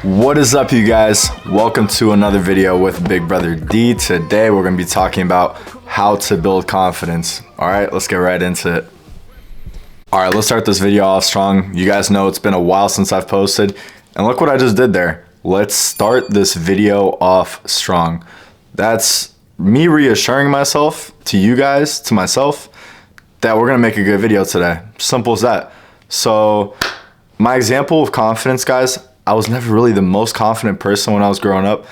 What is up, you guys? Welcome to another video with Big Brother D. Today we're going to be talking about how to build confidence. All right, let's get right into it. All right, let's start this video off strong. You guys know it's been a while since I've posted, and look what I just did there. Let's start this video off strong. That's me reassuring myself, to you guys, to myself, that we're going to make a good video today. Simple as that. So my example of confidence, guys, I was never really the most confident person when I was growing up.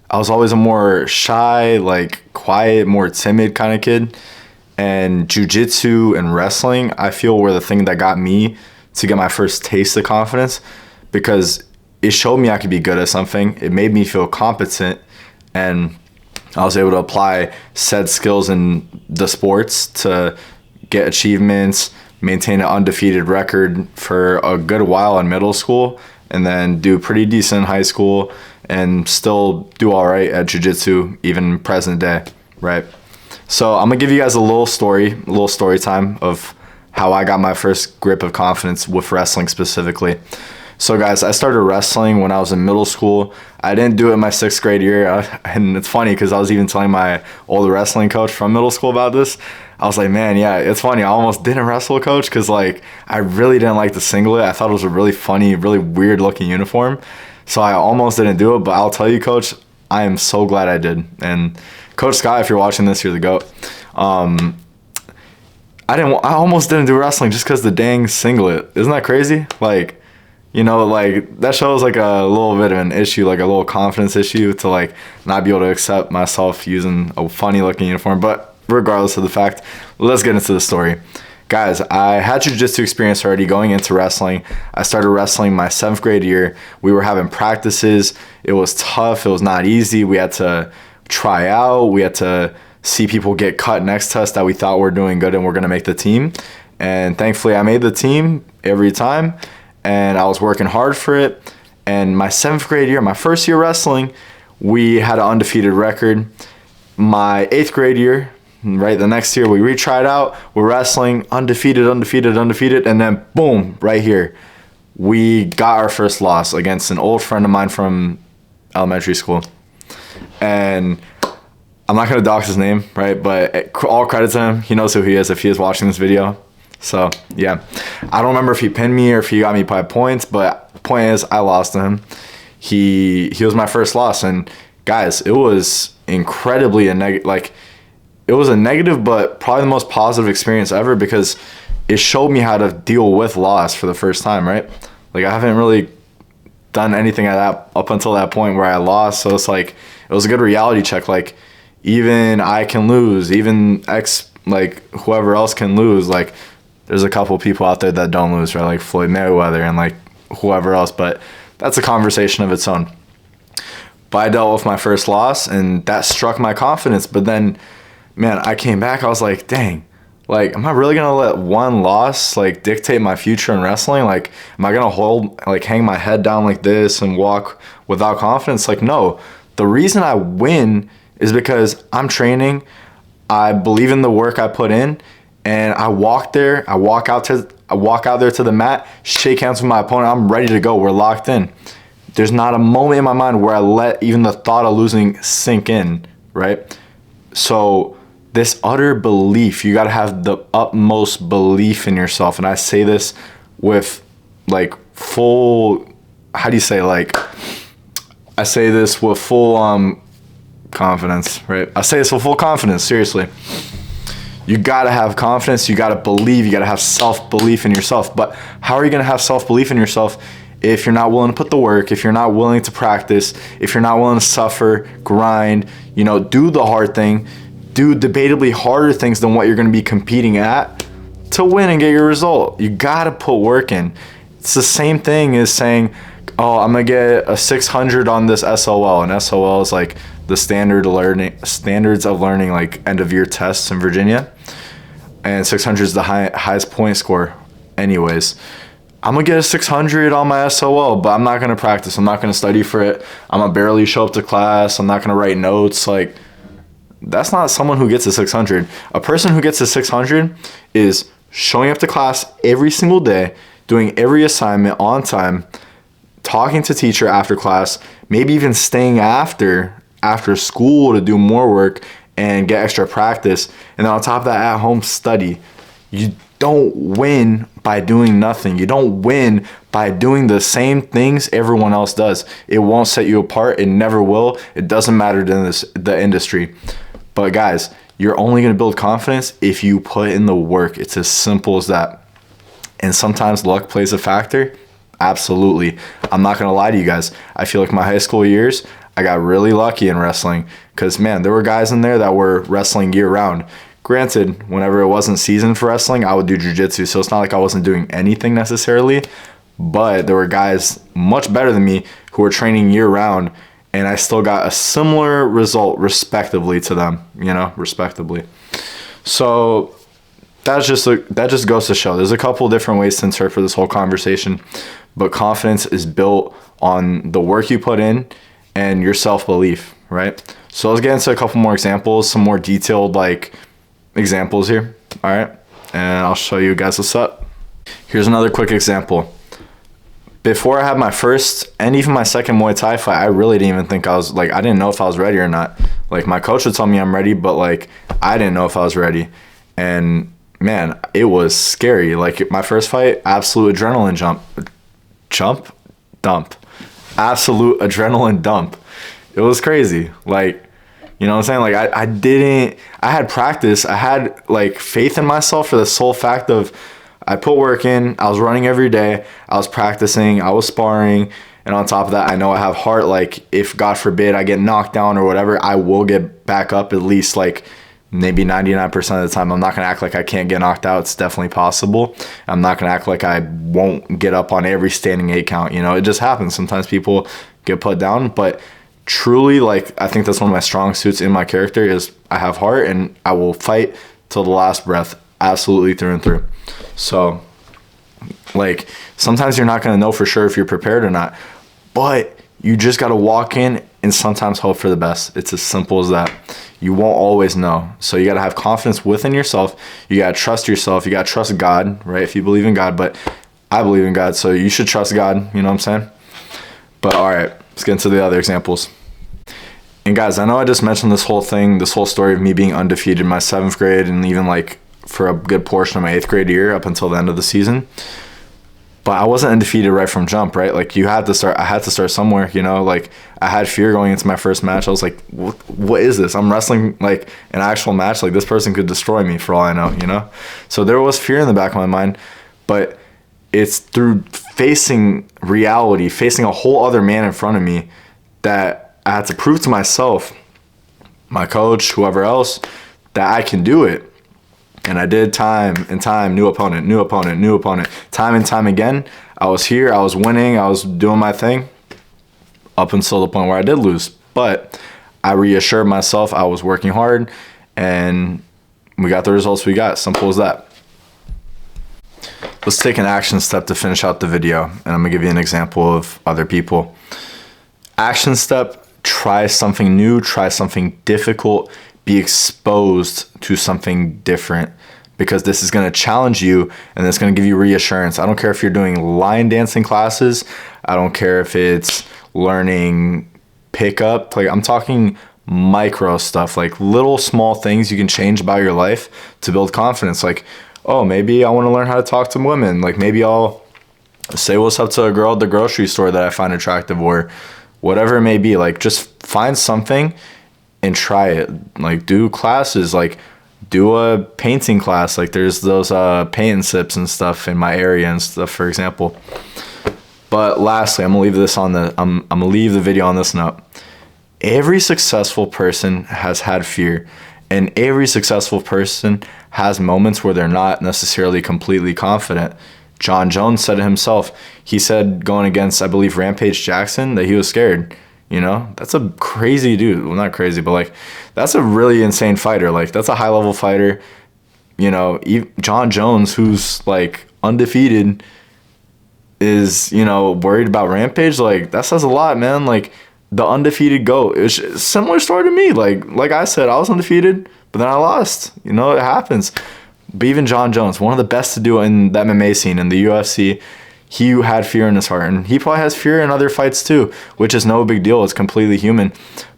I was always a more shy, like quiet, more timid kind of kid. And jiu-jitsu and wrestling, I feel, were the thing that got me to get my first taste of confidence, because it showed me I could be good at something. It made me feel competent, and I was able to apply said skills in the sports to get achievements, maintain an undefeated record for a good while in middle school, and then do pretty decent in high school and still do all right at jiu-jitsu even present day, right? So I'm gonna give you guys a little story time of how I got my first grip of confidence with wrestling specifically. So guys, I started wrestling when I was in middle school. I didn't do it in my 6th grade year, and it's funny because I was even telling my older wrestling coach from middle school about this. I was like, man, yeah, it's funny. I almost didn't wrestle, coach, because like I really didn't like the singlet. I thought it was a really funny, really weird looking uniform. So I almost didn't do it, but I'll tell you, coach, I am so glad I did. And Coach Scott, if you're watching this, you're the GOAT. I almost didn't do wrestling just because the dang singlet. Isn't that crazy? Like, you know, like that shows like a little bit of an issue, like a little confidence issue, to like not be able to accept myself using a funny looking uniform. But regardless of the fact, let's get into the story. Guys, I had jiu-jitsu experience already going into wrestling. I started wrestling my 7th grade year. We were having practices. It was tough. It was not easy. We had to try out. We had to see people get cut next to us that we thought were doing good and were going to make the team. And thankfully, I made the team every time, and I was working hard for it. And my 7th grade year, my first year wrestling, we had an undefeated record. My 8th grade year, right, the next year we retried out, we're wrestling undefeated, and then boom, right here, we got our first loss against an old friend of mine from elementary school. And I'm not going to dox his name, right, but all credit to him. He knows who he is if he is watching this video. So yeah, I don't remember if he pinned me or if he got me by points, but point is, I lost to him. He was my first loss, and guys, it was incredibly it was a negative, but probably the most positive experience ever, because it showed me how to deal with loss for the first time, right? Like, I haven't really done anything up until that point where I lost. So it's like, it was a good reality check. Like, even I can lose, even whoever else can lose. Like, there's a couple people out there that don't lose, right? Like Floyd Mayweather and like whoever else, but that's a conversation of its own. But I dealt with my first loss, and that struck my confidence. But then, man, I came back, I was like, dang, like, am I really going to let one loss, like, dictate my future in wrestling? Like, am I going to hang my head down like this and walk without confidence? Like, no. The reason I win is because I'm training, I believe in the work I put in, and I walk there, I walk out there to the mat, shake hands with my opponent, I'm ready to go, we're locked in. There's not a moment in my mind where I let even the thought of losing sink in, right? So this utter belief, you got to have the utmost belief in yourself. And I say this with like full, how do you say, like, I say this with full confidence, right? I say this with full confidence, seriously. You got to have confidence, you got to believe, you got to have self-belief in yourself. But how are you going to have self-belief in yourself if you're not willing to put the work, if you're not willing to practice, if you're not willing to suffer, grind, you know, do the hard thing, do debatably harder things than what you're going to be competing at to win and get your result? You got to put work in. It's the same thing as saying, oh, I'm going to get a 600 on this SOL. And SOL is like the standards of learning, like end of year tests in Virginia. And 600 is the highest point score anyways. I'm going to get a 600 on my SOL, but I'm not going to practice. I'm not going to study for it. I'm going to barely show up to class. I'm not going to write notes. Like, that's not someone who gets a 600. A person who gets a 600 is showing up to class every single day, doing every assignment on time, talking to teacher after class, maybe even staying after school to do more work and get extra practice. And then on top of that, at home study. You don't win by doing nothing. You don't win by doing the same things everyone else does. It won't set you apart. It never will. It doesn't matter to the industry. But guys, you're only going to build confidence if you put in the work. It's as simple as that. And sometimes luck plays a factor. Absolutely. I'm not going to lie to you guys. I feel like my high school years, I got really lucky in wrestling because, man, there were guys in there that were wrestling year round. Granted, whenever it wasn't season for wrestling, I would do jiu-jitsu, so it's not like I wasn't doing anything necessarily, but there were guys much better than me who were training year-round, and I still got a similar result respectively to them, respectively. So that just goes to show. There's a couple different ways to interpret this whole conversation, but confidence is built on the work you put in and your self-belief, right? So let's get into a couple more examples, some more detailed, examples here. All right, and I'll show you guys what's up. Here's another quick example. Before I had my first and even my second Muay Thai fight, I really didn't even think I didn't know if I was ready or not. My coach would tell me I'm ready, but I didn't know if I was ready. And man, it was scary. My first fight, absolute adrenaline dump, absolute adrenaline dump. It was crazy. You know what I'm saying? I had practice. I had faith in myself for the sole fact of I put work in. I was running every day. I was practicing. I was sparring. And on top of that, I know I have heart. If God forbid I get knocked down or whatever, I will get back up at least maybe 99% of the time. I'm not going to act like I can't get knocked out. It's definitely possible. I'm not going to act like I won't get up on every standing 8 count. It just happens. Sometimes people get put down, but truly, I think that's one of my strong suits in my character is I have heart and I will fight till the last breath, absolutely through and through. So, sometimes you're not going to know for sure if you're prepared or not, but you just got to walk in and sometimes hope for the best. It's as simple as that. You won't always know. So you got to have confidence within yourself. You got to trust yourself. You got to trust God, right? If you believe in God, but I believe in God, so you should trust God, you know what I'm saying? But all right, let's get into the other examples. And guys, I know I just mentioned this whole story of me being undefeated in my 7th grade and even for a good portion of my 8th grade year up until the end of the season. But I wasn't undefeated right from jump, right? I had to start somewhere, I had fear going into my first match. I was like, what is this? I'm wrestling an actual match. This person could destroy me for all I know, So there was fear in the back of my mind, but it's through facing reality, facing a whole other man in front of me that I had to prove to myself, my coach, whoever else, that I can do it. And I did time and time, new opponent, time and time again. I was here, I was winning, I was doing my thing up until the point where I did lose. But I reassured myself I was working hard and we got the results we got. Simple as that. Let's take an action step to finish out the video. And I'm gonna give you an example of other people. Action step. Try something new, try something difficult, be exposed to something different because this is going to challenge you and it's going to give you reassurance. I don't care if you're doing line dancing classes. I don't care if it's learning pickup. I'm talking micro stuff, little small things you can change about your life to build confidence. Oh, maybe I want to learn how to talk to women. Maybe I'll say what's up to a girl at the grocery store that I find attractive or whatever it may be. Just find something and try it. Do classes, do a painting class. There's those paint and sips and stuff in my area and stuff, for example. But lastly, I'm gonna leave the video on this note. Every successful person has had fear, and every successful person has moments where they're not necessarily completely confident. John Jones said it himself. He said going against, I believe, Rampage Jackson, that he was scared. That's a crazy dude. Well, not crazy, but that's a really insane fighter. That's a high level fighter. John Jones, who's undefeated, is worried about Rampage. That says a lot, man. The undefeated GOAT. It's a similar story to me. Like I said, I was undefeated, but then I lost. It happens. But even John Jones, one of the best to do it in the MMA scene, in the UFC, he had fear in his heart, and he probably has fear in other fights too, which is no big deal. It's completely human.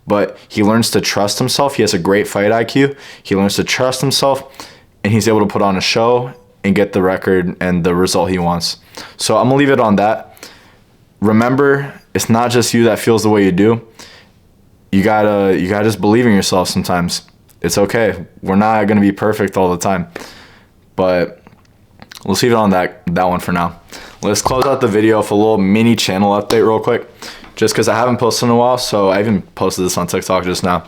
But he learns to trust himself. He has a great fight IQ. He learns to trust himself, and he's able to put on a show and get the record and the result he wants. So I'm gonna leave it on that. Remember, it's not just you that feels the way you do. You gotta just believe in yourself sometimes. It's okay. We're not gonna be perfect all the time. But let's leave it on that one for now. Let's close out the video with a little mini channel update real quick. Just because I haven't posted in a while, so I even posted this on TikTok just now.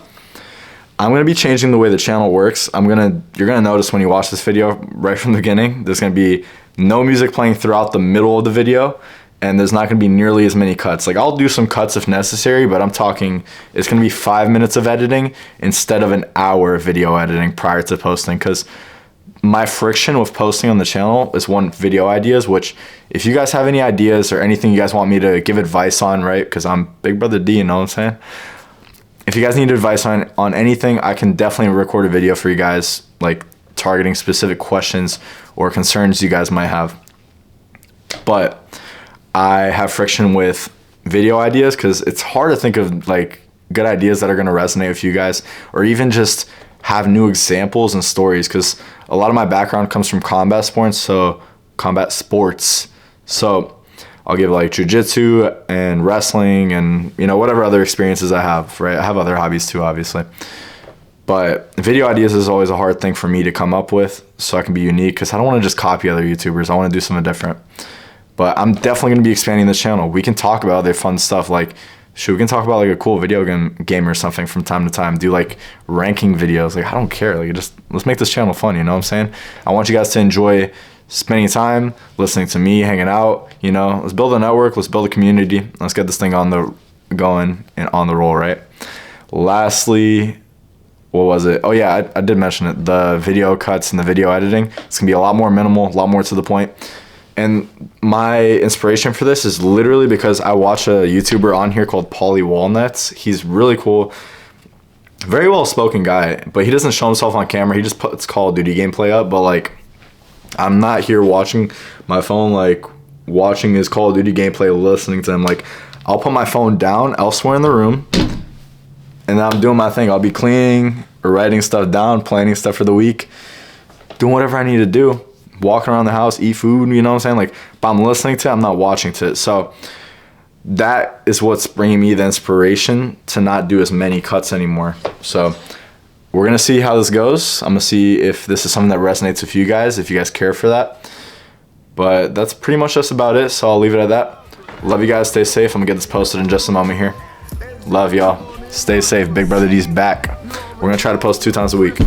I'm going to be changing the way the channel works. You're going to notice when you watch this video right from the beginning, there's going to be no music playing throughout the middle of the video, and there's not going to be nearly as many cuts. Like, I'll do some cuts if necessary, but I'm talking it's going to be 5 minutes of editing instead of an hour of video editing prior to posting, because my friction with posting on the channel is video ideas, which if you guys have any ideas or anything you guys want me to give advice on, right? Because I'm Big Brother D, you know what I'm saying? If you guys need advice on anything, I can definitely record a video for you guys, like targeting specific questions or concerns you guys might have. But I have friction with video ideas because it's hard to think of like good ideas that are going to resonate with you guys, or even just have new examples and stories, because a lot of my background comes from combat sports. So I'll give like jiu-jitsu and wrestling and, you know, whatever other experiences I have, right? I have other hobbies too, obviously. But video ideas is always a hard thing for me to come up with, so I can be unique, because I don't want to just copy other YouTubers. I want to do something different. But I'm definitely going to be expanding this channel. We can talk about other fun stuff, like, shoot, we can talk about like a cool video game or something from time to time. Do like ranking videos. Like, I don't care. Like, let's make this channel fun. You know what I'm saying? I want you guys to enjoy spending time listening to me, hanging out. You know, let's build a network. Let's build a community. Let's get this thing going and on the roll, right? Lastly, what was it? Oh yeah, I did mention it. The video cuts and the video editing. It's gonna be a lot more minimal, a lot more to the point. And my inspiration for this is literally because I watch a YouTuber on here called Pauly Walnuts. He's really cool, very well-spoken guy, but he doesn't show himself on camera. He just puts Call of Duty gameplay up. But like, I'm not here watching my phone, like watching his Call of Duty gameplay, listening to him. Like, I'll put my phone down elsewhere in the room, and then I'm doing my thing. I'll be cleaning or writing stuff down, planning stuff for the week, doing whatever I need to do. Walking around the house, eat food, you know what I'm saying? Like, but I'm listening to it, I'm not watching to it. So that is what's bringing me the inspiration to not do as many cuts anymore. So we're going to see how this goes. I'm going to see if this is something that resonates with you guys, if you guys care for that. But that's pretty much just about it, so I'll leave it at that. Love you guys. Stay safe. I'm going to get this posted in just a moment here. Love y'all. Stay safe. Big Brother D's back. We're going to try to post 2 times a week.